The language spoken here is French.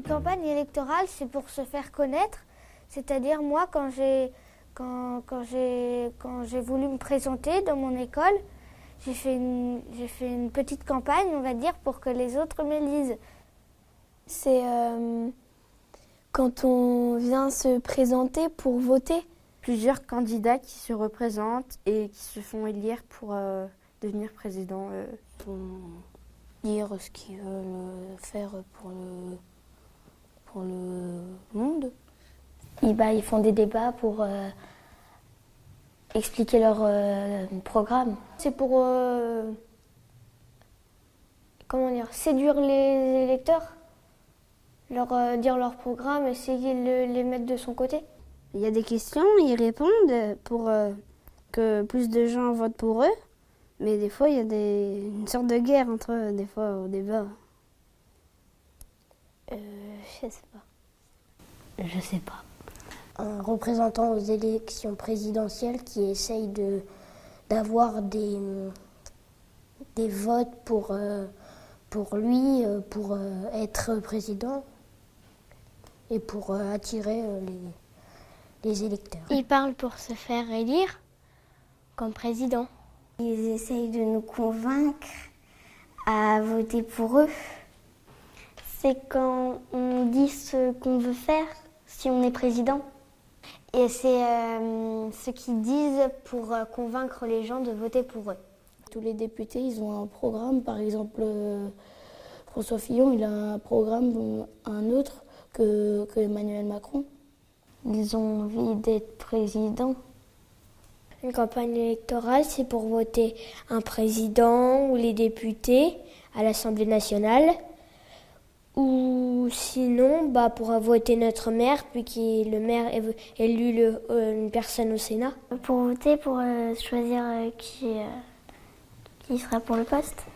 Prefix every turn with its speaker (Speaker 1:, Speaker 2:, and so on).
Speaker 1: campagne électorale, c'est pour se faire connaître. C'est-à-dire, moi, quand j'ai voulu me présenter dans mon école, j'ai fait une petite campagne, on va dire, pour que les autres m'élisent.
Speaker 2: C'est quand on vient se présenter pour voter.
Speaker 3: Plusieurs candidats qui se représentent et qui se font élire pour devenir président.
Speaker 4: Pour dire ce qu'ils veulent faire pour le monde.
Speaker 2: Ils font des débats pour expliquer leur programme. C'est pour séduire les électeurs, leur dire leur programme, essayer de les mettre de son côté.
Speaker 5: Il y a des questions, ils répondent pour que plus de gens votent pour eux. Mais des fois, il y a une sorte de guerre entre eux, des fois, au débat.
Speaker 2: Je sais pas.
Speaker 4: Je sais pas.
Speaker 6: Un représentant aux élections présidentielles qui essaye d'avoir des votes pour lui, pour être président et pour attirer les électeurs.
Speaker 2: Ils parlent pour se faire élire comme président.
Speaker 1: Ils essayent de nous convaincre à voter pour eux.
Speaker 2: C'est quand on dit ce qu'on veut faire si on est président. Et c'est ce qu'ils disent pour convaincre les gens de voter pour eux.
Speaker 4: Tous les députés, ils ont un programme. Par exemple, François Fillon, il a un programme, un autre que Emmanuel Macron.
Speaker 2: Ils ont envie d'être président. Une campagne électorale, c'est pour voter un président ou les députés à l'Assemblée nationale. Ou sinon, pour voter notre maire, puis que le maire élu une personne au Sénat.
Speaker 1: Pour voter, pour choisir qui sera pour le poste.